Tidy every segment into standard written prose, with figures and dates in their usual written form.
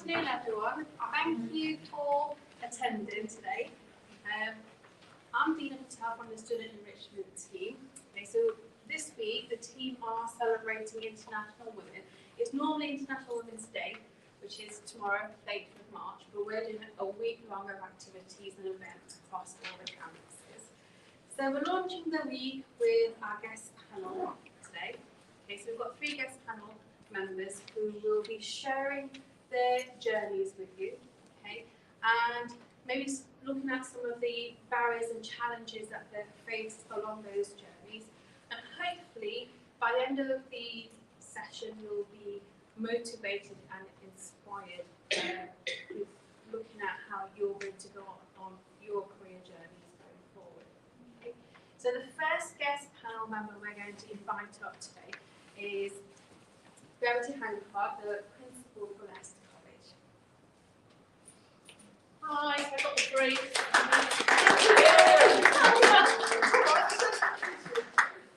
afternoon, everyone. Thank you for attending today. I'm Dina Patel from the Student Enrichment team. Okay, so this week the team are celebrating International Women. It's normally International Women's Day, which is tomorrow, 8th of March, but we're doing a week long of activities and events across all the campuses. So we're launching the week with our guest panel today. Okay, so we've got 3 guest panel members who will be sharing their journeys with you, okay, and maybe looking at some of the barriers and challenges that they've faced along those journeys, and hopefully by the end of the session you'll be motivated and inspired with looking at how you're going to go on your career journeys going forward. Okay. So the first guest panel member we're going to invite up today is Verity Hancock, the principal for Leicester College. Hi, I got the brief.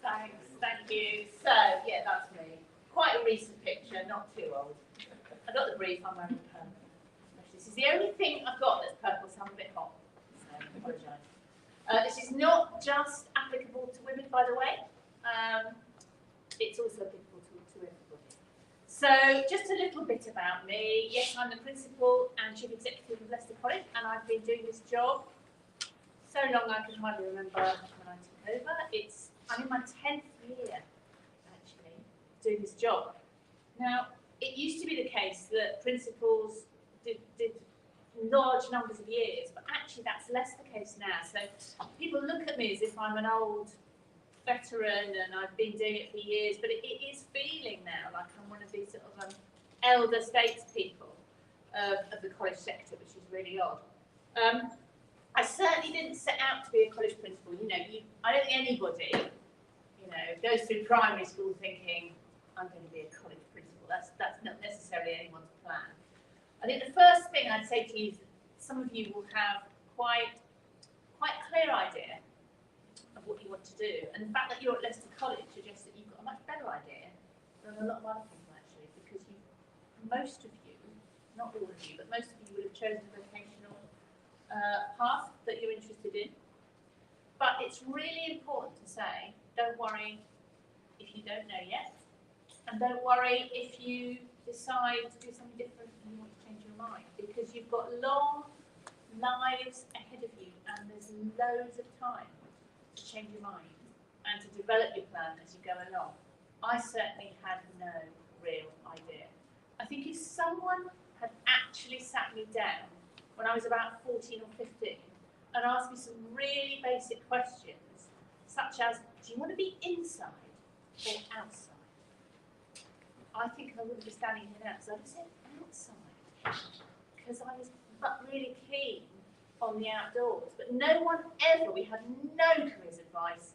Thanks, thank you. So, yeah, that's me. Quite a recent picture, not too old. I got the brief, I'm wearing purple. This is the only thing I've got that's purple, so I'm a bit hot. So, I apologise. This is not just applicable to women, by the way. It's also applicable to everybody. So, just a little bit about me. Yes, I'm the principal and chief executive of Leicester College, and I've been doing this job so long I can hardly remember when I took over. I'm in my 10th year, actually, doing this job. Now, it used to be the case that principals did large numbers of years, but actually that's less the case now. So people look at me as if I'm an old veteran and I've been doing it for years, but it is feeling now like I'm one of these sort of elder statespeople of the college sector, which is really odd. I certainly didn't set out to be a college principal. I don't think anybody, goes through primary school thinking I'm going to be a college principal. That's not necessarily anyone's plan. I think the first thing I'd say to you is that some of you will have quite a clear idea of what you want to do, and the fact that you're at Leicester College suggests that you've got a much better idea than a lot of other people actually, because most of you, not all of you, but most of you would have chosen a vocational path that you're interested in. But it's really important to say, don't worry if you don't know yet, and don't worry if you decide to do something different and you want to change your mind, because you've got long lives ahead of you and there's loads of time to change your mind and to develop your plan as you go along. I certainly had no real idea. I think if someone had actually sat me down when I was about 14 or 15 and asked me some really basic questions, such as, do you want to be inside or outside? I think I wouldn't be standing here now, because I would say outside, because I was really keen on the outdoors, but no one ever, we had no careers advice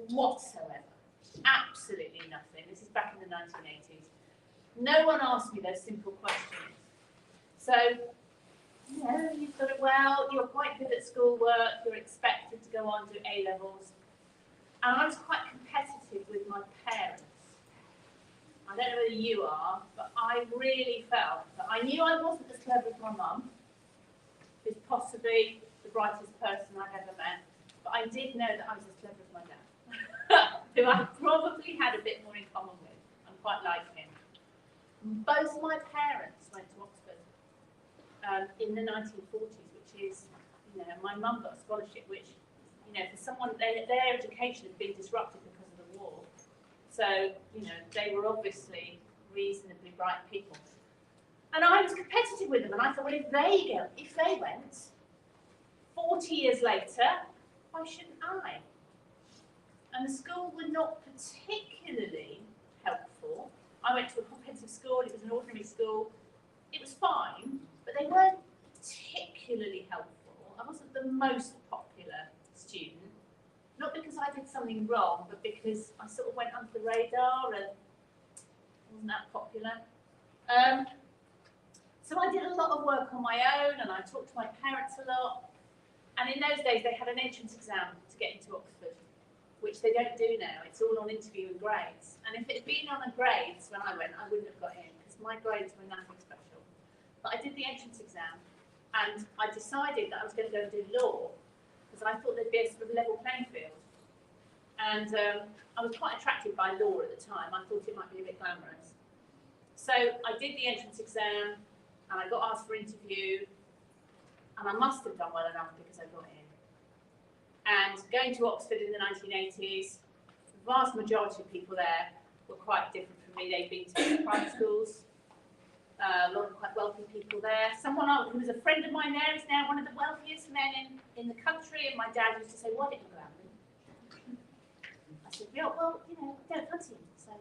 whatsoever, absolutely nothing. This is back in the 1980s. No one asked me those simple questions. So, you thought, well, you're quite good at schoolwork, you're expected to go on to A-levels, and I was quite competitive with my parents. I don't know whether you are, but I really felt that I knew I wasn't as clever as my mum, who's possibly the brightest person I've ever met, but I did know that I was as clever as my dad, who I probably had a bit more in common with, and quite like him. Both my parents went to Oxford in the 1940s, which is, my mum got a scholarship, which, for someone, their education had been disrupted because of the war. So, they were obviously reasonably bright people. And I was competitive with them, and I thought, well, if they went 40 years later, why shouldn't I? And the school were not particularly helpful. I went to a comprehensive school, it was an ordinary school. It was fine, but they weren't particularly helpful. I wasn't the most popular student. Not because I did something wrong, but because I sort of went under the radar and wasn't that popular. So I did a lot of work on my own, and I talked to my parents a lot. And in those days, they had an entrance exam to get into Oxford, which they don't do now. It's all on interview and grades. And if it had been on a grades when I went, I wouldn't have got in, because my grades were nothing special. But I did the entrance exam, and I decided that I was going to go and do law, because I thought there'd be a sort of level playing field. And I was quite attracted by law at the time. I thought it might be a bit glamorous. So I did the entrance exam, and I got asked for interview, and I must have done well enough because I got in. And going to Oxford in the 1980s, the vast majority of people there were quite different from me. They'd been to private schools, a lot of quite wealthy people there. Someone who was a friend of mine there is now one of the wealthiest men in the country, and my dad used to say, "Why didn't you go out with him?" I said, "Yeah, well, you know, I don't fancy him, so."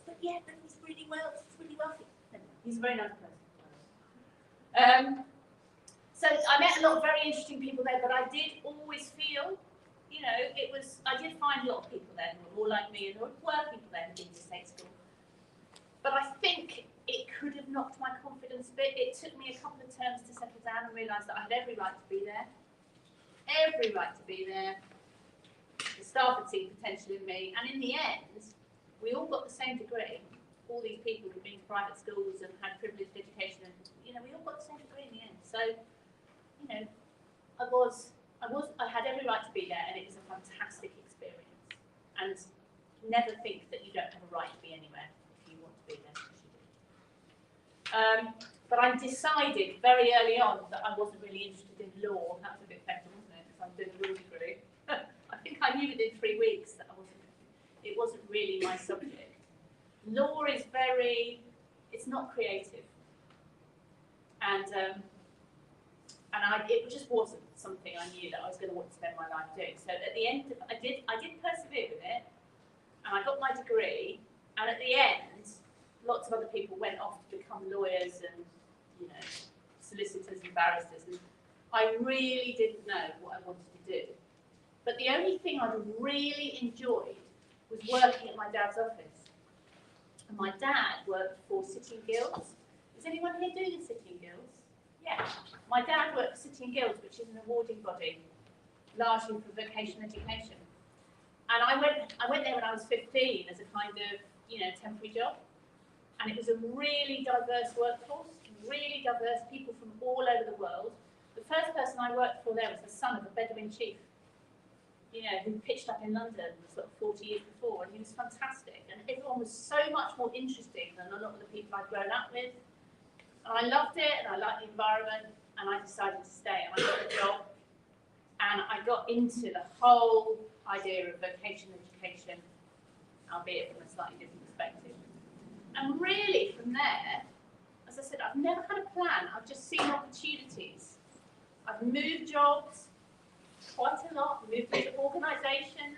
But yeah, but he's really wealthy. He's a very nice person. So I met a lot of very interesting people there, but I did always feel, you know, I did find a lot of people there who were more like me, and there were people there who'd been to state school. But I think it could have knocked my confidence a bit. It took me a couple of terms to settle down and realise that I had every right to be there. Every right to be there. The staff had seen potential in me, and in the end, we all got the same degree. All these people who'd been to private schools and had privileged education, and you know, we all got the same degree in the end. So, you know, I had every right to be there, and it was a fantastic experience. And never think that you don't have a right to be anywhere if you want to be there, because you do. But I decided very early on that I wasn't really interested in law. That was a bit better, wasn't it? Because I'm doing a law degree. I think I knew within 3 weeks that it wasn't really my subject. Law is it's not creative. And it just wasn't something I knew that I was going to want to spend my life doing. So at the end, I did persevere with it, and I got my degree. And at the end, lots of other people went off to become lawyers and, you know, solicitors and barristers. And I really didn't know what I wanted to do. But the only thing I really enjoyed was working at my dad's office. And my dad worked for City and Guilds. Is anyone here doing the City and Guilds? Yeah. My dad worked for City and Guilds, which is an awarding body, largely for vocational education. And I went there when I was 15 as a kind of, you know, temporary job. And it was a really diverse workforce, really diverse people from all over the world. The first person I worked for there was the son of a Bedouin chief, you know, who pitched up in London sort of 40 years before, and he was fantastic. And everyone was so much more interesting than a lot of the people I'd grown up with. And I loved it, and I liked the environment, and I decided to stay, and I got a job. And I got into the whole idea of vocational education, albeit from a slightly different perspective. And really, from there, as I said, I've never had a plan. I've just seen opportunities. I've moved jobs quite a lot, moved into organisations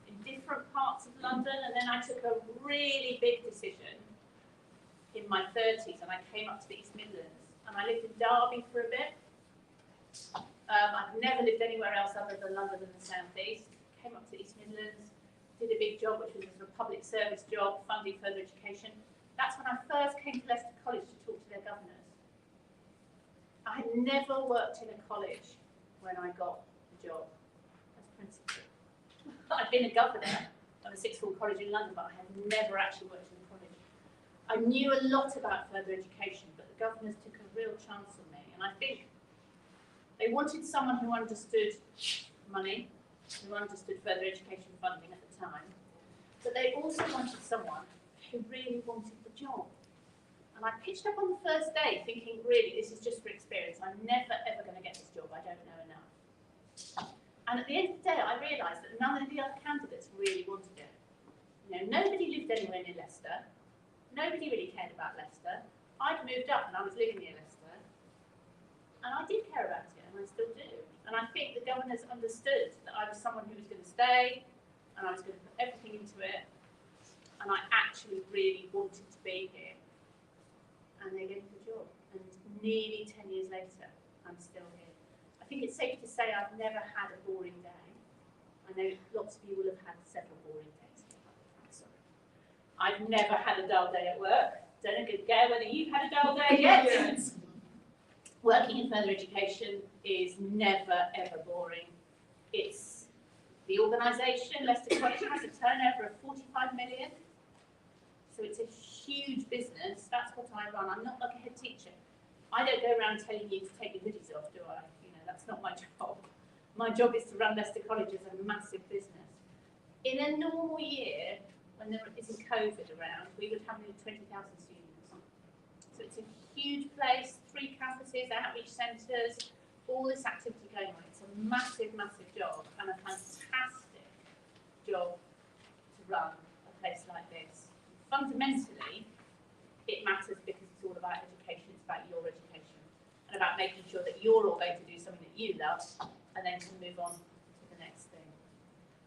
in different parts of London, and then I took a really big decision in my 30s, and I came up to the East Midlands, and I lived in Derby for a bit. I've never lived anywhere else other than London and the South East. Came up to the East Midlands, did a big job, which was a public service job, funding further education. That's when I first came to Leicester College to talk to their governors. I had never worked in a college when I got the job as principal. I'd been a governor of a sixth form college in London, but I had never actually worked in a college. I knew a lot about further education, but the governors took a real chance on me. And I think they wanted someone who understood money, who understood further education funding at the time, but they also wanted someone who really wanted the job. And I pitched up on the first day thinking, really, this is just for experience. I'm never, ever going to get this job. I don't know enough. And at the end of the day, I realised that none of the other candidates really wanted it. You know, nobody lived anywhere near Leicester. Nobody really cared about Leicester. I'd moved up and I was living near Leicester. And I did care about it, and I still do. And I think the governors understood that I was someone who was going to stay, and I was going to put everything into it, and I actually really wanted to be here. And they gave me the job. And nearly 10 years later, I'm still here. I think it's safe to say I've never had a boring day. I know lots of you will have had several boring days. I'm sorry. I've never had a dull day at work. Don't care whether you've had a dull day yet. Yes. Working in further education is never, ever boring. It's the organisation, Leicester College, has a turnover of 45 million. So it's a huge business. That's what I run. I'm not like a head teacher. I don't go around telling you to take your hoodies off, do I? You know, that's not my job. My job is to run Leicester College as a massive business. In a normal year, when there isn't COVID around, we would have nearly 20,000 students. So it's a huge place, 3 campuses, outreach centres, all this activity going on. It's a massive, massive job and a fantastic job to run a place like this. Fundamentally, it matters because it's all about education, it's about your education, and about making sure that you're all going to do something that you love and then can move on to the next thing.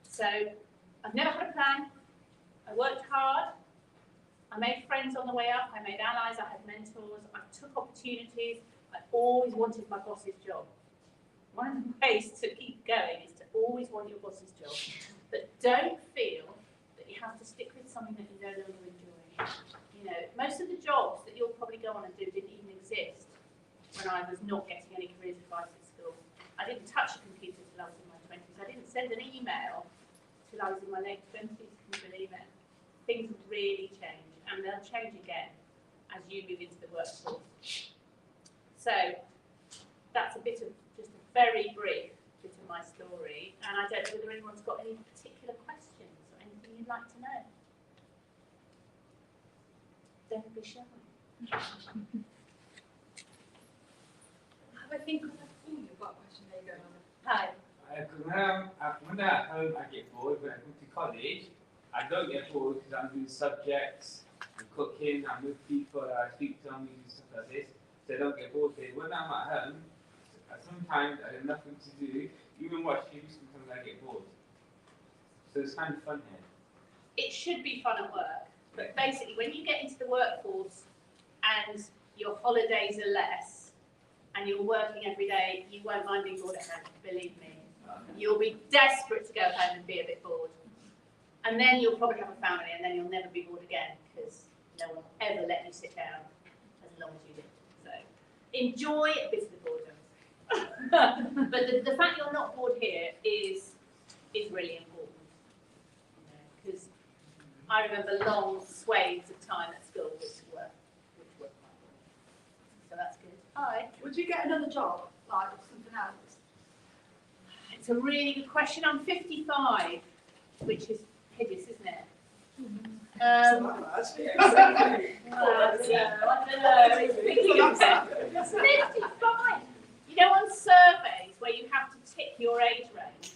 So I've never had a plan. I worked hard. I made friends on the way up. I made allies. I had mentors. I took opportunities. I always wanted my boss's job. One of the ways to keep going is to always want your boss's job. But don't feel that you have to stick with something that you no longer enjoy. You know, most of the jobs that you'll probably go on and do didn't even exist when I was not getting any careers advice at school. I didn't touch a computer till I was in my 20s. I didn't send an email till I was in my late 20s, can you believe it? Things really change, and they'll change again as you move into the workforce. So that's a bit of, just a very brief bit of my story, and I don't know whether anyone's got any particular questions or anything you'd like to know. Don't be shy. Have a think of a thing. You've got a question there, go on. Hi. When I'm at home, I get bored. When I go to college, I don't get bored because I'm doing subjects, I'm cooking, I'm with people that I speak to, I'm doing stuff like this. So I don't get bored there. When I'm at home, sometimes I have nothing to do. Even watch TV, sometimes I get bored. So it's kind of fun here. It should be fun at work, but basically when you get into the workforce and your holidays are less and you're working every day, you won't mind being bored at home, believe me. You'll be desperate to go home and be a bit bored. And then you'll probably have a family and then you'll never be bored again because no one will ever let you sit down as long as you do. So enjoy a bit of the boredom. But the fact you're not bored here is really important. Because I remember long swathes of time at school which were quite boring. So that's good. Hi. Would you get another job, like something else? It's a really good question. I'm 55, which is hideous, isn't it? I don't know. It's 55. You know, on surveys where you have to tick your age range,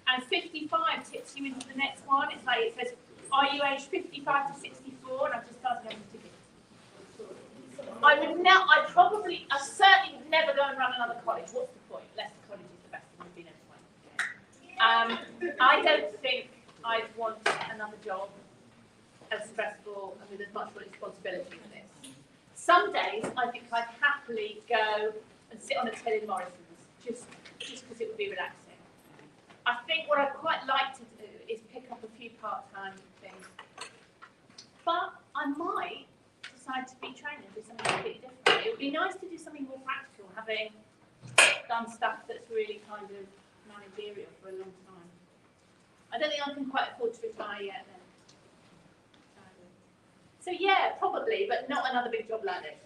and 55 tips you into the next one. It's like it says, are you aged 55 to 64? And I've just started having to tick it. I certainly would never go and run another college. What's the point? Leicester College is the best and would be never one. I don't think I'd want another job as stressful and with as much responsibility as this. Some days I think I'd happily go and sit on a till in Morrison's just because it would be relaxing. I think what I'd quite like to do is pick up a few part-time things. But I might decide to be trained and do something completely different. It would be nice to do something more practical, having done stuff that's really kind of managerial for a long time. I don't think I can quite afford to retire yet then. So yeah, probably, but not another big job like this.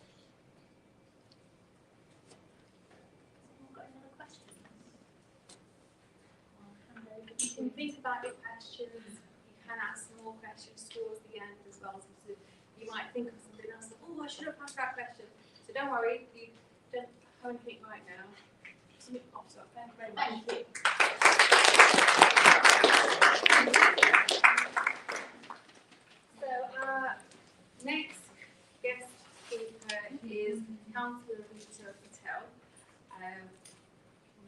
Anyone got any other questions? You can think about your questions. You can ask some more questions towards the end as well. So you might think of something else. Oh, I should have asked that question. So don't worry. You don't have anything right now. Something pops up. Thank you very much. Thank you. So our next guest speaker is Councillor Patel. When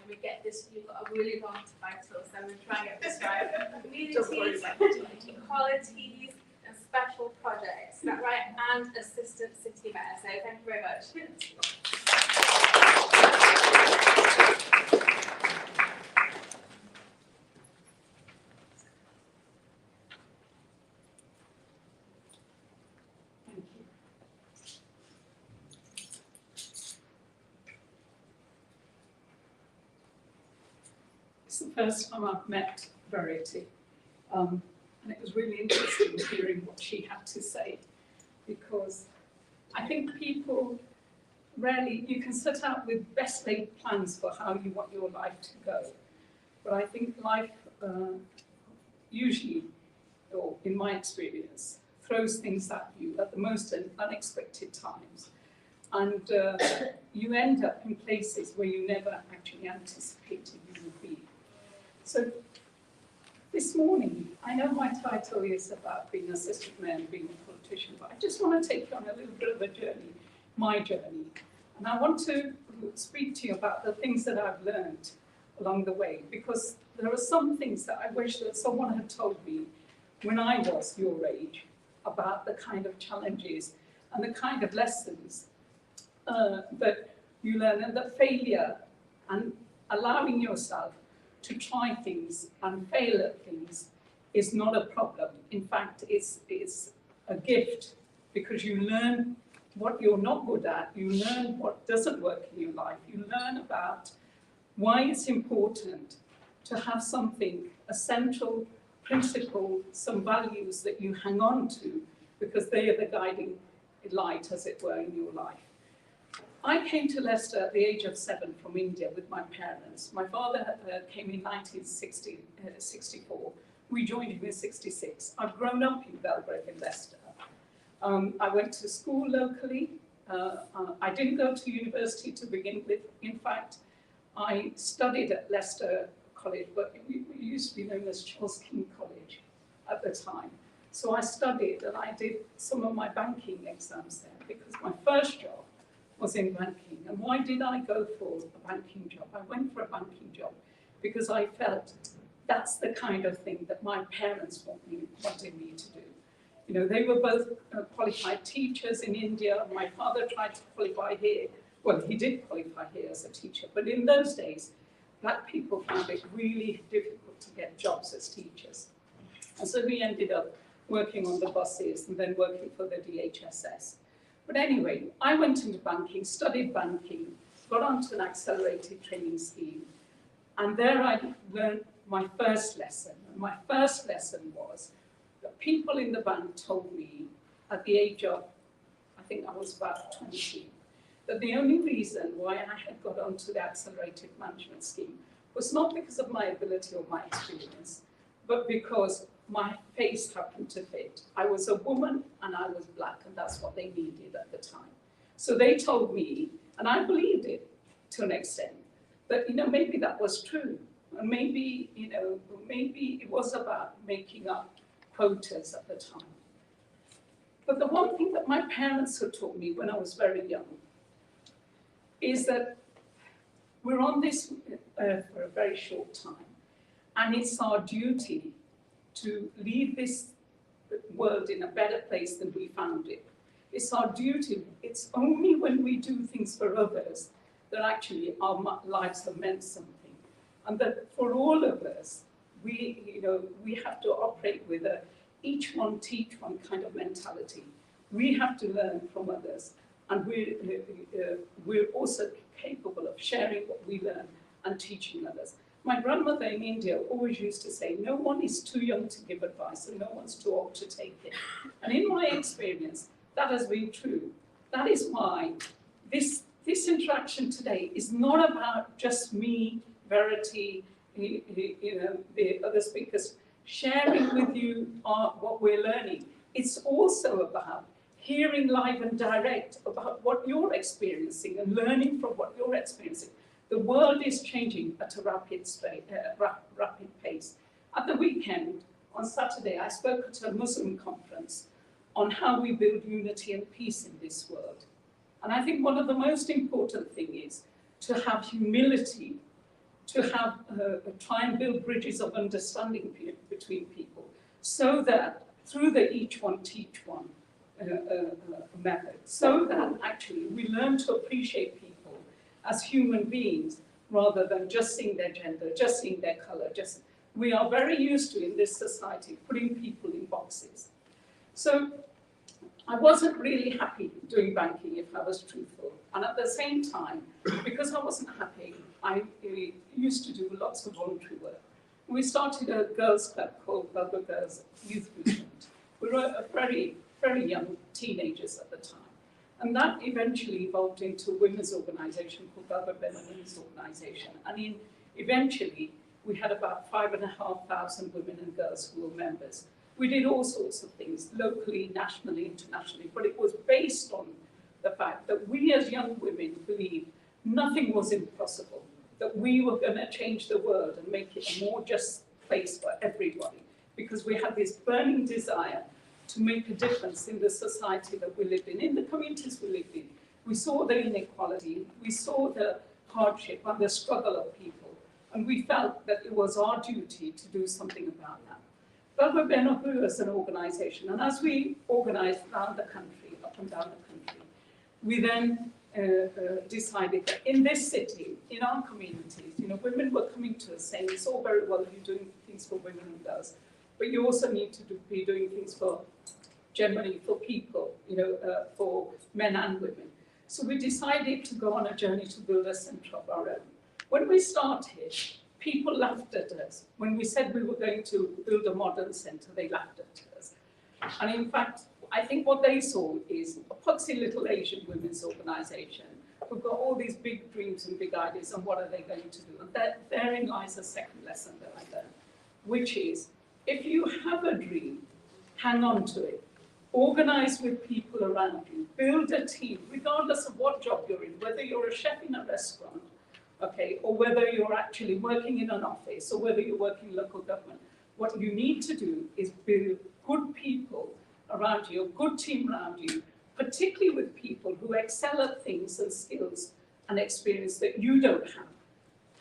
we get this, you've got a really long title, so I'm going to try and get this right. Communities, equalities and special projects. Is that right? And assistant city mayor. So thank you very much. It's the first time I've met Verity, and it was really interesting hearing what she had to say. because I think people rarely, you can set out with best laid plans for how you want your life to go. But I think life usually, or in my experience, throws things at you at the most unexpected times. And you end up in places where you never actually anticipated you would be. So this morning, I know my title is about being an assistant mayor and being a politician, but I just want to take you on a little bit of a journey, my journey. And I want to speak to you about the things that I've learned along the way, because there are some things that I wish that someone had told me when I was your age about the kind of challenges and the kind of lessons that you learn, and that failure and allowing yourself to try things and fail at things is not a problem. In fact, it's a gift, because you learn what you're not good at, you learn what doesn't work in your life, you learn about why it's important to have something, a central principle, some values that you hang on to, because they are the guiding light, as it were, in your life. I came to Leicester at the age of 7 from India with my parents. My father came in 1964. We joined him in 66. I've grown up in Belgrave in Leicester. I went to school locally. I didn't go to university to begin with. In fact, I studied at Leicester College, but it used to be known as Charles King College at the time. So I studied and I did some of my banking exams there, because my first job was in banking. And why did I go for a banking job? I went for a banking job because I felt that's the kind of thing that my parents wanted me to do. You know, they were both qualified teachers in India. My father tried to qualify here. Well, he did qualify here as a teacher, but in those days, black people found it really difficult to get jobs as teachers. And so we ended up working on the buses and then working for the DHSS. But anyway, I went into banking, studied banking, got onto an accelerated training scheme, and there I learned my first lesson. And my first lesson was that people in the bank told me at the age of, I think I was about 20, that the only reason why I had got onto the accelerated management scheme was not because of my ability or my experience, but because my face happened to fit. I was a woman and I was black, and that's what they needed at the time. So they told me, and I believed it to an extent, that, you know, maybe that was true. And maybe, you know, maybe it was about making up quotas at the time. But the one thing that my parents had taught me when I was very young is that we're on this earth for a very short time, and it's our duty to leave this world in a better place than we found it. It's our duty. It's only when we do things for others that actually our lives have meant something. And that for all of us, we have to operate with a each one teach one kind of mentality. We have to learn from others, and we're also capable of sharing what we learn and teaching others. My grandmother in India always used to say, no one is too young to give advice and no one's too old to take it. And in my experience, that has been true. That is why this interaction today is not about just me, Verity, the other speakers, sharing with you what we're learning. It's also about hearing live and direct about what you're experiencing and learning from what you're experiencing. The world is changing at a rapid pace. At the weekend, on Saturday, I spoke at a Muslim conference on how we build unity and peace in this world. And I think one of the most important things is to have humility, to have try and build bridges of understanding between people, so that through the each one teach one method, so that actually we learn to appreciate people as human beings, rather than just seeing their gender, just seeing their color. We are very used to, in this society, putting people in boxes. So I wasn't really happy doing banking, if I was truthful. And at the same time, because I wasn't happy, I used to do lots of voluntary work. We started a girls' club called Belgrave Girls Youth Movement. We were a very, very young teenagers at the time. And that eventually evolved into a women's organisation called Belva Benner Women's Organisation. And eventually, we had about 5,500 women and girls who were members. We did all sorts of things, locally, nationally, internationally, but it was based on the fact that we as young women believed nothing was impossible, that we were going to change the world and make it a more just place for everybody, because we had this burning desire to make a difference in the society that we lived in the communities we lived in. We saw the inequality, we saw the hardship and the struggle of people, and we felt that it was our duty to do something about that. Belva Benner grew as an organisation, and as we organised around the country, up and down the country, we then decided that in this city, in our communities, women were coming to us saying, it's all very well you doing things for women and girls, but you also need to be doing things for, generally for people, for men and women. So we decided to go on a journey to build a centre of our own. When we started, people laughed at us. When we said we were going to build a modern centre, they laughed at us. And in fact, I think what they saw is a poxy little Asian women's organisation who've got all these big dreams and big ideas, and what are they going to do? And therein lies a second lesson that I learned, which is, if you have a dream, hang on to it. Organise with people around you. Build a team, regardless of what job you're in, whether you're a chef in a restaurant, okay, or whether you're actually working in an office, or whether you're working in local government. What you need to do is build good people around you, a good team around you, particularly with people who excel at things and skills and experience that you don't have.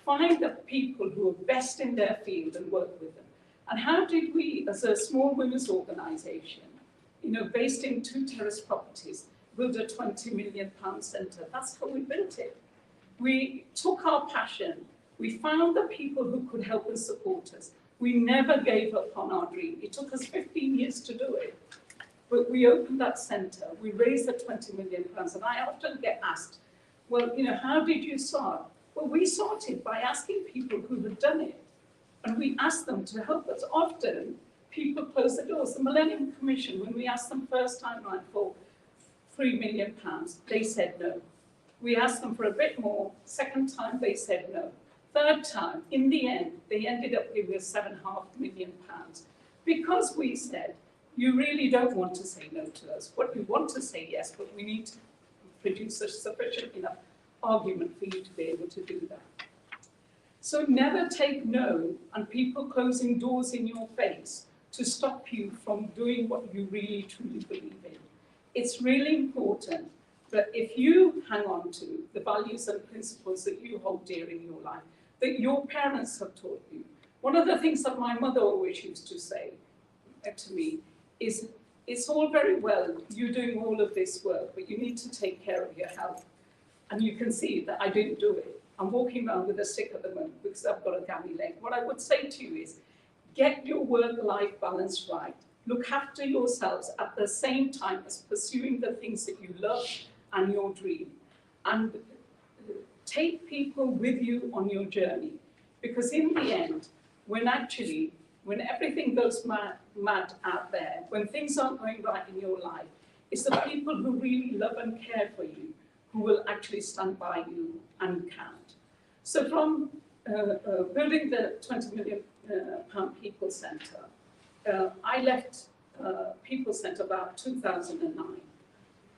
Find the people who are best in their field and work with them. And how did we, as a small women's organisation, based in 2 terrace properties, build a £20 million centre? That's how we built it. We took our passion, we found the people who could help and support us. We never gave up on our dream. It took us 15 years to do it. But we opened that centre, we raised the £20 million, and I often get asked, well, how did you start? Well, we started by asking people who had done it, and we asked them to help us. Often, people close the doors. The Millennium Commission, when we asked them first time round for £3 million, they said no. We asked them for a bit more. Second time, they said no. Third time, in the end, they ended up giving us £7.5 million, because we said, you really don't want to say no to us. What you want to say yes, but we need to produce a sufficient enough argument for you to be able to do that. So never take no and people closing doors in your face to stop you from doing what you really truly believe in. It's really important that if you hang on to the values and principles that you hold dear in your life, that your parents have taught you. One of the things that my mother always used to say to me is, it's all very well you doing all of this work, but you need to take care of your health. And you can see that I didn't do it. I'm walking around with a stick at the moment because I've got a gammy leg. What I would say to you is, get your work-life balance right. Look after yourselves at the same time as pursuing the things that you love and your dream. And take people with you on your journey. Because in the end, when everything goes mad out there, when things aren't going right in your life, it's the people who really love and care for you who will actually stand by you and count. So from building the £20 million People Centre, I left People Centre about 2009.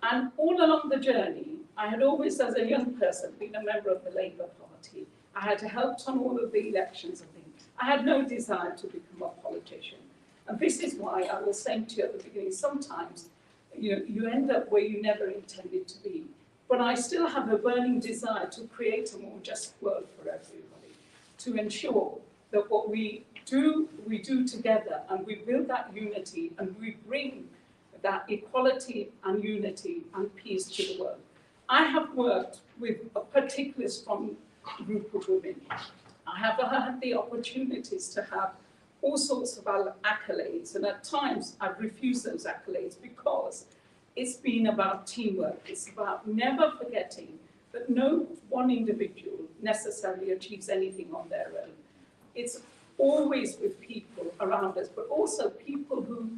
And all along the journey, I had always, as a young person, been a member of the Labour Party. I had helped on all of the elections and things. I had no desire to become a politician. And this is why I was saying to you at the beginning, sometimes you end up where you never intended to be. But I still have a burning desire to create a more just world for everybody, to ensure that what we do together, and we build that unity, and we bring that equality and unity and peace to the world. I have worked with a particularly strong group of women. I have had the opportunities to have all sorts of accolades, and at times I've refused those accolades because it's been about teamwork. It's about never forgetting that no one individual necessarily achieves anything on their own. It's always with people around us, but also people who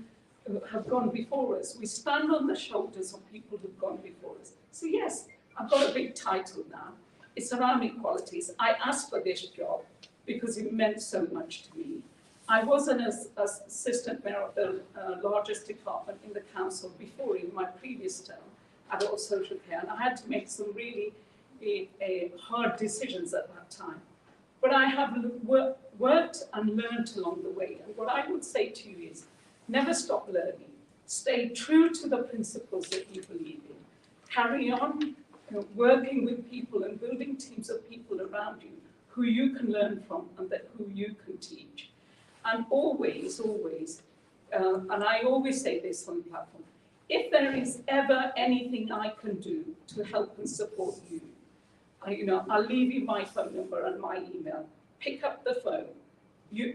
have gone before us. We stand on the shoulders of people who've gone before us. So yes, I've got a big title now. It's around equalities. I asked for this job because it meant so much to me. I was an assistant mayor of the largest department in the council before, in my previous term, adult social care, and I had to make some really hard decisions at that time. But I have worked and learned along the way, and what I would say to you is, never stop learning. Stay true to the principles that you believe in. Carry on working with people and building teams of people around you who you can learn from and who you can teach. And always, and I always say this on the platform, if there is ever anything I can do to help and support you, I'll leave you my phone number and my email. Pick up the phone.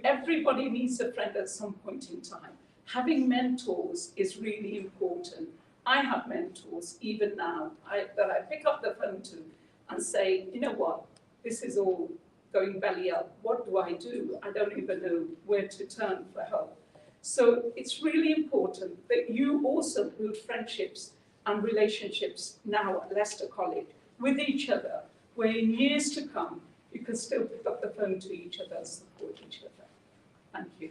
Everybody needs a friend at some point in time. Having mentors is really important. I have mentors even now that I pick up the phone to and say, you know what, this is all going belly up. What do? I don't even know where to turn for help. So it's really important that you also build friendships and relationships now at Leicester College with each other, where in years to come, you can still pick up the phone to each other and support each other. Thank you.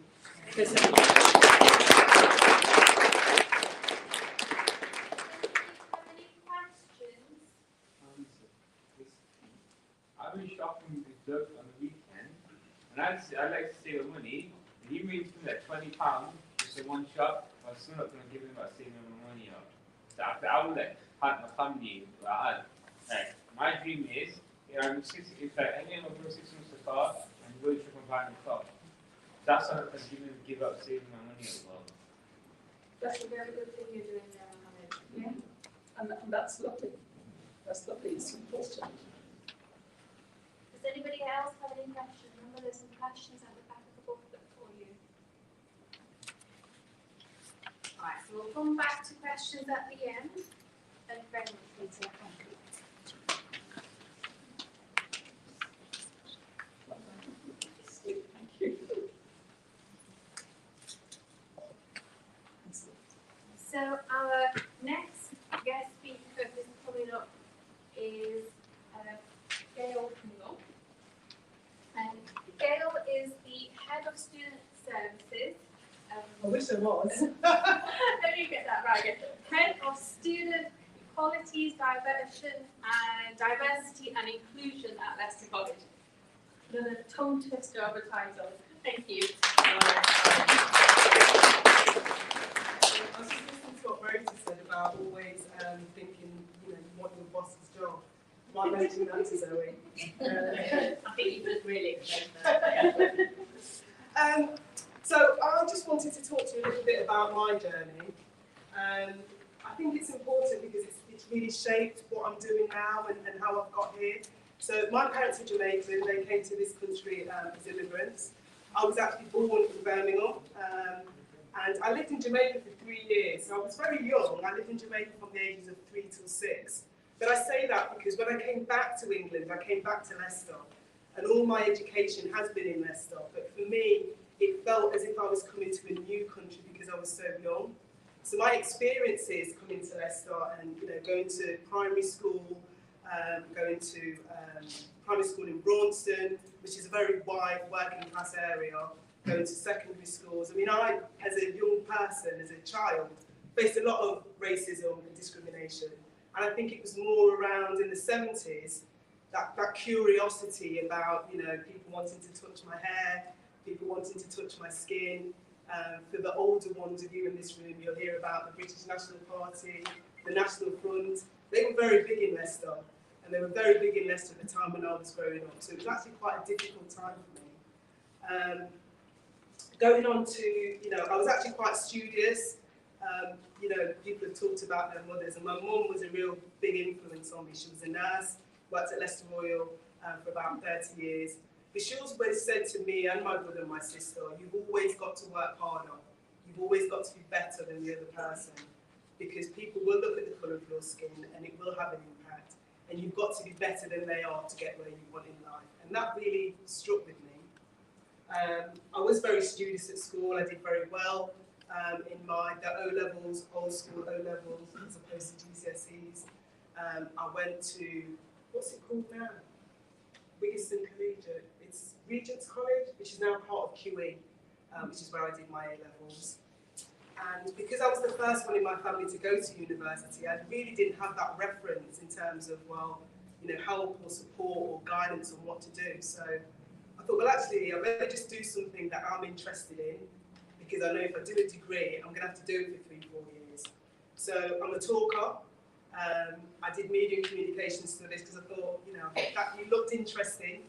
I've been shopping with Doug on the weekend, and I like to save money. And he made me like £20 just in one shop. I was still not going to give him about saving my money up. So after I would like had my family, my dream is, if like any of my 6 months a car and go to buy a car. That's what I'm going to give up saving my money as well. That's a very good thing you're doing there, Mohammed. Yeah, and that's lovely. That's lovely. It's important. Does anybody else have any questions? Remember, there's some questions at the back of the booklet for you. Right, so we'll come back to questions at the end. Thank you very much, Peter. Thank you. So our next guest speaker who's coming up is Gail Pringle. And Gail is the head of student services. I wish there was. Let me get that right. Head of student equalities, diversity and inclusion at Leicester College. The tongue twister of a title. Thank you. I was just listening to what Verity said about always thinking, you want your boss's job. Might mention that to Zoe. I think you could really explain that. So I just wanted to talk to you a little bit about my journey. I think it's important because it's really shaped what I'm doing now and how I've got here. So my parents are Jamaican. They came to this country as immigrants. I was actually born in Birmingham. And I lived in Jamaica for 3 years. So I was very young. I lived in Jamaica from the ages of 3 till 6. But I say that because when I came back to England, I came back to Leicester. And all my education has been in Leicester. But for me, it felt as if I was coming to a new country because I was so young. So my experiences coming to Leicester and going to primary school, going to primary school in Braunston, which is a very wide working class area, going to secondary schools. I mean, I, as a young person, as a child, faced a lot of racism and discrimination. And I think it was more around in the 70s, that curiosity about, people wanting to touch my hair, people wanting to touch my skin. For the older ones of you in this room, you'll hear about the British National Party, the National Front. They were very big in Leicester. And they were very big in Leicester at the time when I was growing up. So it was actually quite a difficult time for me. Going on to, I was actually quite studious. People have talked about their mothers, and my mum was a real big influence on me. She was a nurse, worked at Leicester Royal for about 30 years. But she always said to me and my brother and my sister, you've always got to work harder. You've always got to be better than the other person, because people will look at the colour of your skin and it will have an impact. And you've got to be better than they are to get where you want in life. And that really struck with me. I was very studious at school. I did very well. in the O-levels, old school O-levels, as opposed to GCSEs. I went to, what's it called now? Wiggiston Collegiate. It's Regent's College, which is now part of QE, which is where I did my A-levels. And because I was the first one in my family to go to university, I really didn't have that reference in terms of, well, you know, help or support or guidance on what to do. So I thought, well, actually, I better just do something that I'm interested in, because I know if I do a degree, I'm going to have to do it for 3-4 years. So I'm a talker. I did media and communication studies because I thought, you know, that you looked interesting.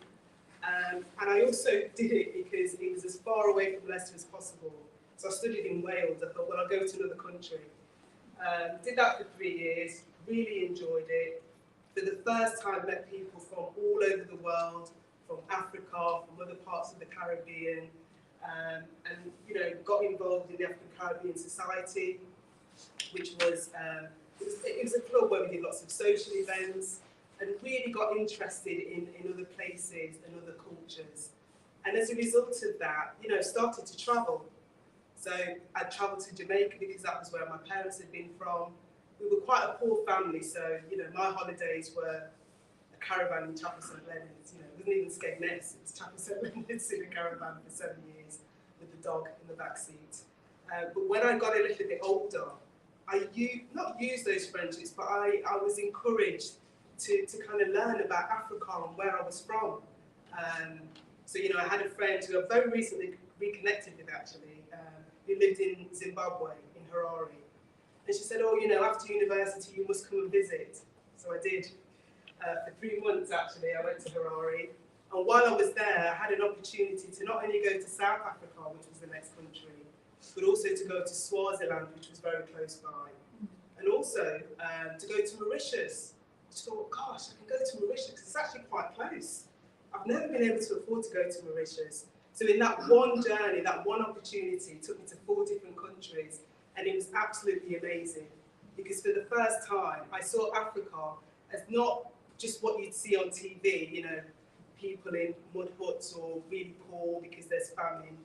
And I also did it because it was as far away from Leicester as possible. So I studied in Wales. I thought, well, I'll go to another country. Did that for 3 years, really enjoyed it. For the first time, met people from all over the world, from Africa, from other parts of the Caribbean, and you know, got involved in the African Caribbean Society, which was, it was a club where we did lots of social events, and really got interested in other places and other cultures. And as a result of that, you know, started to travel. So I travelled to Jamaica because that was where my parents had been from. We were quite a poor family, so, you know, my holidays were a caravan in Chapel St Leonard's. You know, it wasn't even Skegness, it was Chapel St Leonard's in a caravan for 7 years with the dog in the back seat. But when I got a little bit older, I not used those friendships, but I was encouraged to kind of learn about Africa and where I was from. So, you know, I had a friend who I very recently reconnected with, actually, who lived in Zimbabwe, in Harare. And she said, oh, you know, after university, you must come and visit. So I did. For 3 months, actually, I went to Harare. And while I was there, I had an opportunity to not only go to South Africa, which was the next country, but also to go to Swaziland, which was very close by. And also to go to Mauritius. I just thought, gosh, I can go to Mauritius, because it's actually quite close. I've never been able to afford to go to Mauritius. So in that one journey, that one opportunity, it took me to 4 different countries, and it was absolutely amazing. Because for the first time, I saw Africa as not just what you'd see on TV, you know, people in mud huts or really poor because there's famine.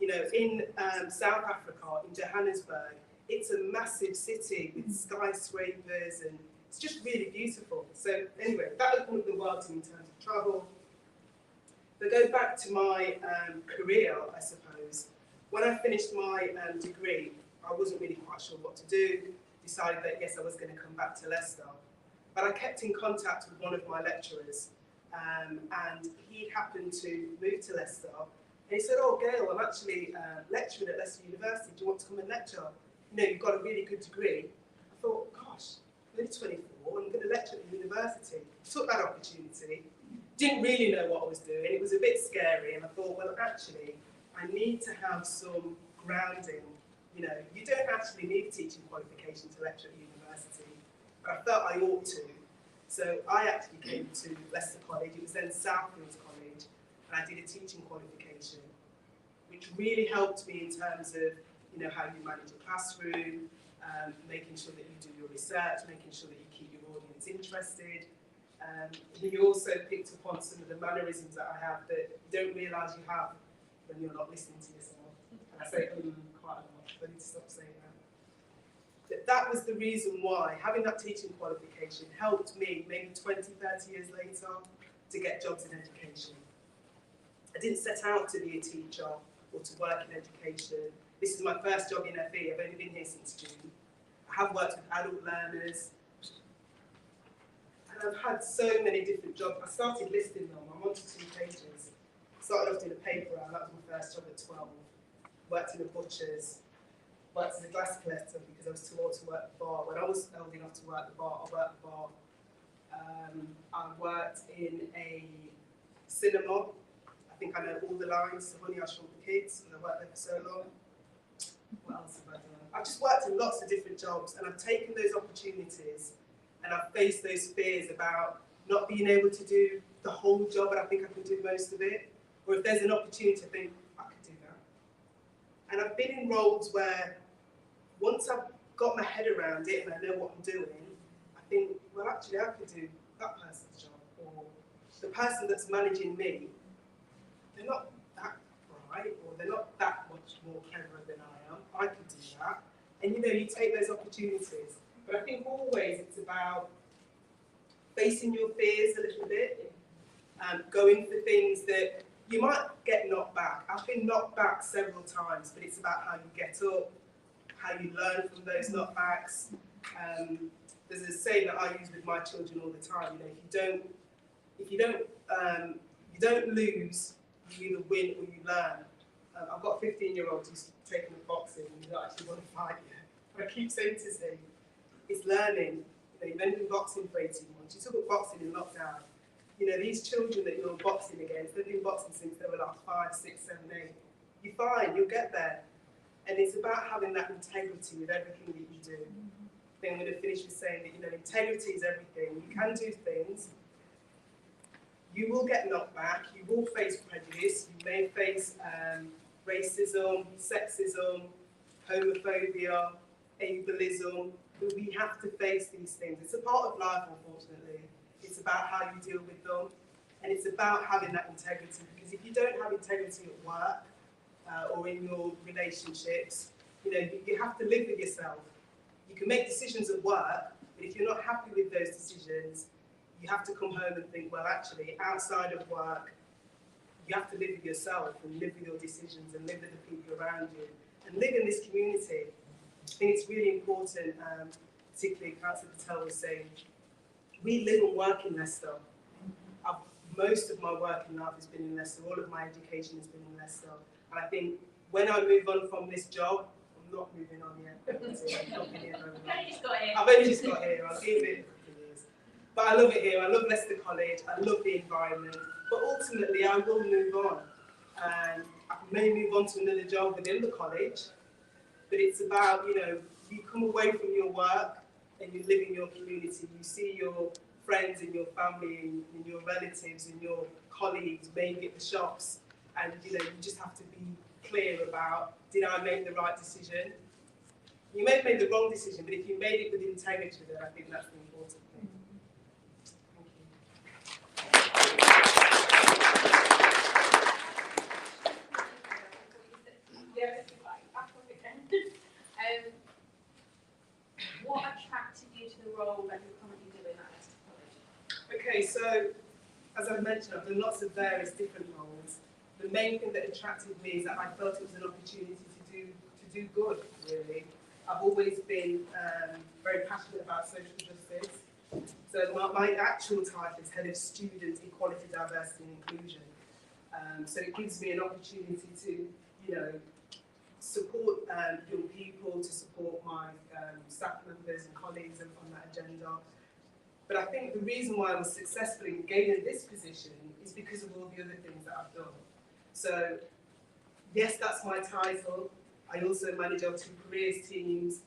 You know, in South Africa, in Johannesburg, it's a massive city with skyscrapers, and it's just really beautiful. So anyway, that opened up the world to me in terms of travel. But go back to my career, I suppose. When I finished my degree, I wasn't really quite sure what to do. Decided that, yes, I was going to come back to Leicester. But I kept in contact with one of my lecturers, and he happened to move to Leicester. And he said, oh, Gail, I'm actually lecturing at Leicester University. Do you want to come and lecture? You know, you've got a really good degree. I thought, gosh, I'm only 24, I'm going to lecture at the university. Took that opportunity. Didn't really know what I was doing. It was a bit scary, and I thought, well, actually, I need to have some grounding. You know, you don't actually need a teaching qualification to lecture at university, but I felt I ought to. So I actually came to Leicester College. It was then Southfields College, and I did a teaching qualification, which really helped me in terms of, you know, how you manage a classroom, making sure that you do your research, making sure that you keep your audience interested. You also picked up on some of the mannerisms that I have that you don't realise you have when you're not listening to yourself. And I say quite a lot, but I need to stop saying that. But that was the reason why having that teaching qualification helped me, maybe 20, 30 years later, to get jobs in education. I didn't set out to be a teacher or to work in education. This is my first job in FE. I've only been here since June. I have worked with adult learners. And I've had so many different jobs. I started listing them. I'm on to 2 pages. Started off doing a paper round. That was my first job at 12. Worked in a butcher's. Worked as a glass collector because I was too old to work the bar. When I was old enough to work the bar, I worked the bar. I worked in a cinema. I think I know all the lines. So Honey, I Shrunk the Kids, and I worked there for so long. What else have I done? I've just worked in lots of different jobs, and I've taken those opportunities, and I've faced those fears about not being able to do the whole job, and I think I can do most of it. Or if there's an opportunity, I think I could do that. And I've been in roles where once I've got my head around it and I know what I'm doing, I think, well, actually, I could do that person's job. Or the person that's managing me, they're not that bright, or they're not that much more clever than I am. I could do that. And you know, you take those opportunities. But I think always it's about facing your fears a little bit, going for things that you might get knocked back. I've been knocked back several times, but it's about how you get up, how you learn from those knockbacks. There's a saying that I use with my children all the time. You know, if you don't lose, you either win or you learn. I've got a 15-year-old who's taken up boxing and he doesn't actually want to fight yet. But I keep saying to him, it's learning. You know, you've only been boxing for 18 months. You took up boxing in lockdown. You know, these children that you're boxing against, they've been boxing since they were like 5, 6, 7, 8. You're fine, you'll get there. And it's about having that integrity with everything that you do. I think I'm going to finish with saying that, you know, integrity is everything. You can do things. You will get knocked back. You will face prejudice. You may face racism, sexism, homophobia, ableism. But we have to face these things. It's a part of life, unfortunately. It's about how you deal with them. And it's about having that integrity. Because if you don't have integrity at work or in your relationships, you know, you have to live with yourself. You can make decisions at work, but if you're not happy with those decisions, you have to come home and think, well, actually, outside of work, you have to live with yourself and live with your decisions and live with the people around you and live in this community. I think it's really important, particularly Councillor Patel was saying, we live and work in Leicester. Most of my work in life has been in Leicester. All of my education has been in Leicester. And I think when I move on from this job, I'm not moving on yet. I've not been here very long. I've only just got here. I've been here for a couple of years. But I love it here. I love Leicester College. I love the environment. But ultimately, I will move on. And I may move on to another job within the college. But it's about, you know, you come away from your work and you live in your community. You see your friends and your family and your relatives and your colleagues, maybe at the shops. And, you know, you just have to be clear about, did I make the right decision? You may have made the wrong decision, but if you made it with integrity, then I think that's the important thing. What attracted you to the role that you're currently doing at Leicester College? Okay, so as I mentioned, I've done lots of various different roles. The main thing that attracted me is that I felt it was an opportunity to do good, really. I've always been very passionate about social justice. So my actual title is Head of Student Equality, Diversity and Inclusion. So it gives me an opportunity to, you know, support young people, to support my staff members and colleagues on that agenda. But I think the reason why I was successful in gaining this position is because of all the other things that I've done. So, yes, that's my title. I also manage our 2 careers teams.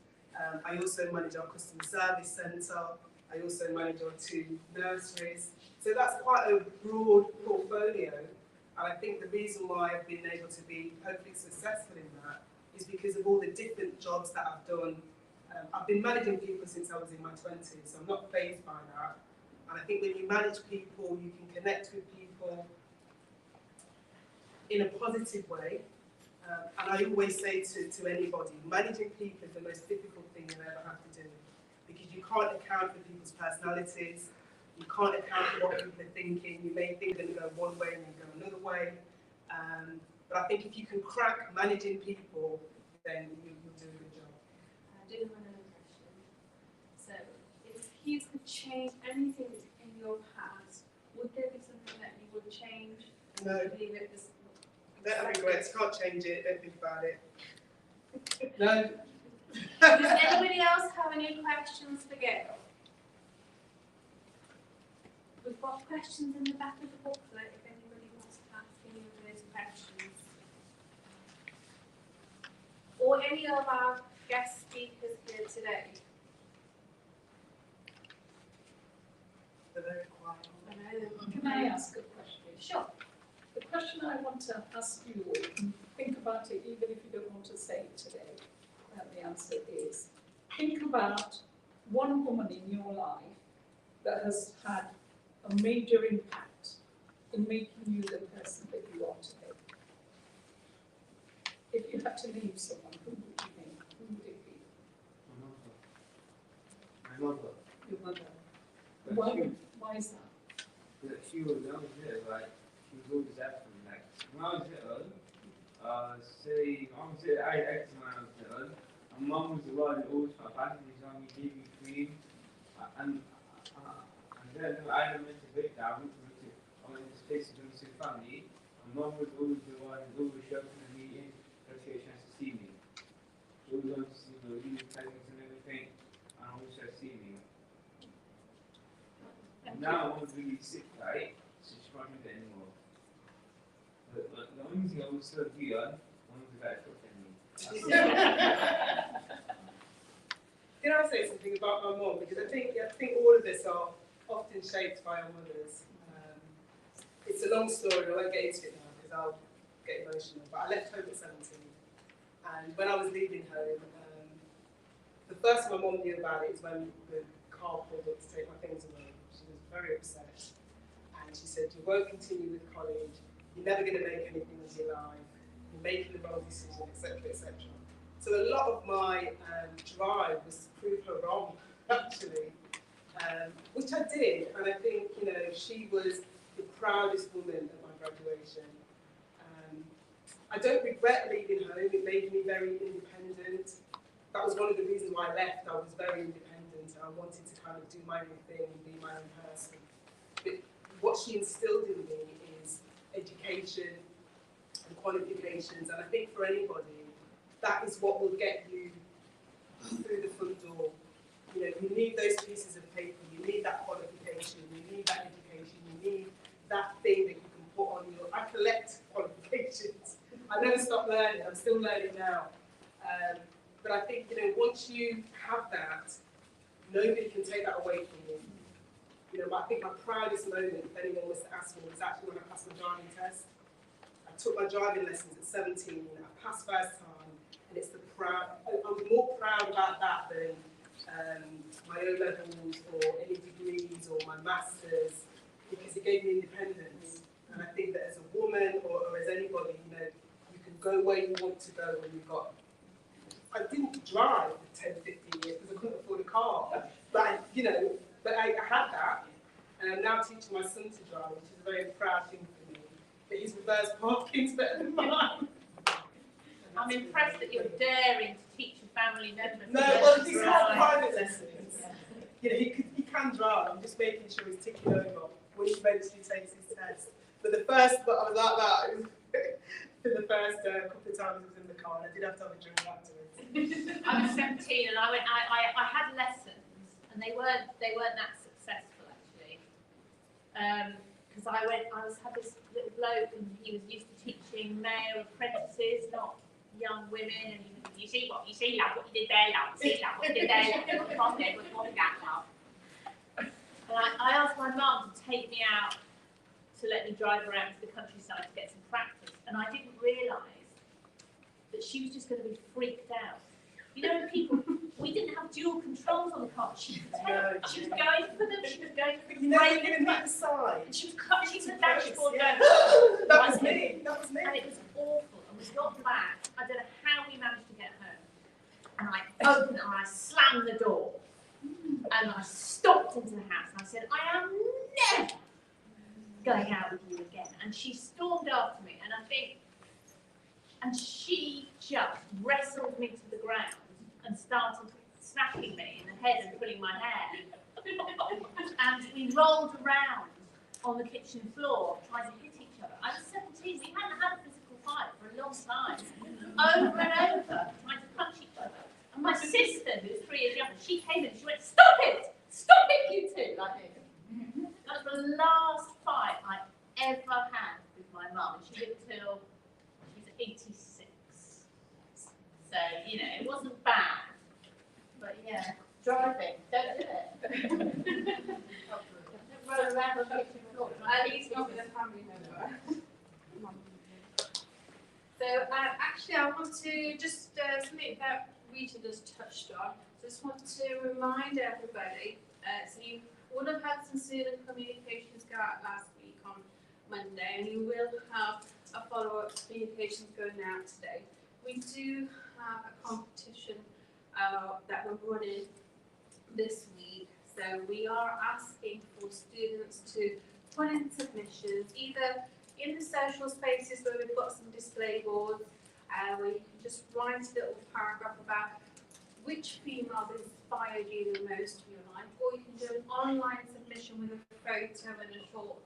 I also manage our customer service centre. I also manage our 2 nurseries. So that's quite a broad portfolio. And I think the reason why I've been able to be hopefully successful in that is because of all the different jobs that I've done. I've been managing people since I was in my 20s, so I'm not fazed by that. And I think when you manage people, you can connect with people in a positive way. And I always say to anybody, managing people is the most difficult thing you'll ever have to do. Because you can't account for people's personalities, you can't account for what people are thinking. You may think they're going to go one way and then go another way. But I think if you can crack managing people, then you'll do a good job. I do have another question. So, if you could change anything in your past, would there be something that you would change? No. Leave it as Let regrets, can't change it, don't think about it. No. Does anybody else have any questions for Gail? We've got questions in the back of the booklet if anybody wants to ask any of those questions. Or any of our guest speakers here today. They're very quiet. Can I ask a question? Sure. The question I want to ask you, think about it even if you don't want to say it today, the answer is, think about one woman in your life that has had a major impact in making you the person that you are today. If you had to name someone, who would you name? mother. Your mother. But Why is that? she was little, like, she was always absent. Like, when I was little, say, I acted when I was little, and mum was the one who always put bandages on me, gave me cream, and then I had a mental breakdown. I went to space to see family, and mum was always the one who was always shouting at me in her she had a chance to see me. She always wanted to see me, leave presents and everything, and always tried to see me. Now I was really sick, right? So she can't do that anymore. But the only thing I was still agree on, one was the guy fucking me. Can I say something about my mum? Because I think all of this are often shaped by our mothers. It's a long story, I won't get into it now because I'll get emotional. But I left home at 17, and when I was leaving home, the first my mum knew about it is when the car pulled up to take my things away. She was very upset, and she said, "You won't continue with college. You're never going to make anything of your life. You're making the wrong decision, etc., etc." So a lot of my drive was to prove her wrong, actually, which I did. And I think, she was the proudest woman at my graduation. I don't regret leaving home. It made me very independent. That was one of the reasons why I left. I was very independent. I wanted to kind of do my own thing and be my own person. But what she instilled in me is education and qualifications. And I think for anybody, that is what will get you through the front door. You need those pieces of paper, you need that qualification, you need that education, you need that thing that you can put on your... I collect qualifications. I never stop learning, I'm still learning now. But I think, once you have that, nobody can take that away from you. I think my proudest moment, if anyone was to ask me, was actually when I passed my driving test. I took my driving lessons at 17, I passed first time. And it's I'm more proud about that than my O-levels or any degrees or my masters, because it gave me independence. And I think that as a woman or as anybody, you can go where you want to go when you've got... I didn't drive for 10, 15 years because I couldn't afford a car. But I had that. And I'm now teaching my son to drive, which is a very proud thing for me. But his reverse parking's better than mine. I'm impressed that you're daring to teach a family member. No, well, these are private lessons. He can drive. I'm just making sure he's ticking over when he eventually takes his test. But I was like that. For the first couple of times I was in the car, and I did have to have a drink afterwards. I was 17, and I had lessons, and they weren't that successful actually. Because I had this little bloke, and he was used to teaching male apprentices, not young women, and you see love, what you did there, love, you see love, what you did there, love, what you did that, love. And I asked my mum to take me out to let me drive around to the countryside to get some practice, and I didn't realise that she was just going to be freaked out. We didn't have dual controls on the car. She was going for them, she was going for the brake, and the side. and she was clutching the dashboard. Yeah. That was me. And it was awful. And we got back. I don't know how we managed to get home. And I opened it and I slammed the door. And I stopped into the house and I said, I am never going out with you again. And she stormed after me. And she just wrestled me to the ground and started smacking me in the head and pulling my hair. And we rolled around on the kitchen floor trying to hit each other. I was 17, we hadn't had a physical fight for a long time. Over and over, trying to punch each other. And my sister, who was 3 years younger, she came in and she went, "Stop it! Stop it, you two!" Like this. That was the last fight I ever had with my mum. And she lived till she was 86. So, it wasn't bad. But yeah, driving, don't do it. Don't roll around on the kitchen floor. At least not with a family member. So actually, I want to just something that Rita just touched on. Just want to remind everybody. So you would have had some student communications go out last week on Monday, and you will have a follow-up communications going out today. We do have a competition that we're running this week. So we are asking for students to put in submissions, either in the social spaces where we've got some display boards, where you can just write a little paragraph about which female inspired you the most in your life, or you can do an online submission with a photo and a short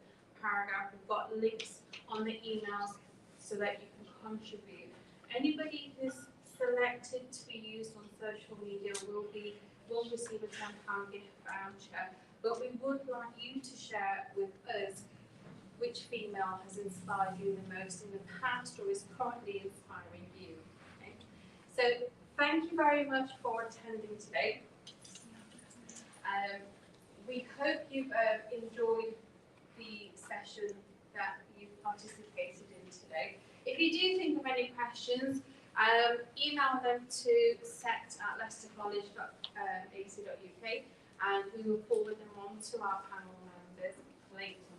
paragraph. We've got links on the emails so that you can contribute. Anybody who's selected to be used on social media will receive a £10 gift voucher, but we would like you to share with us which female has inspired you the most in the past or is currently inspiring you. Okay? So thank you very much for attending today. We hope you've enjoyed the session that you've participated in today. If you do think of any questions, email them to set@leicestercollege.ac.uk and we will forward them on to our panel members later.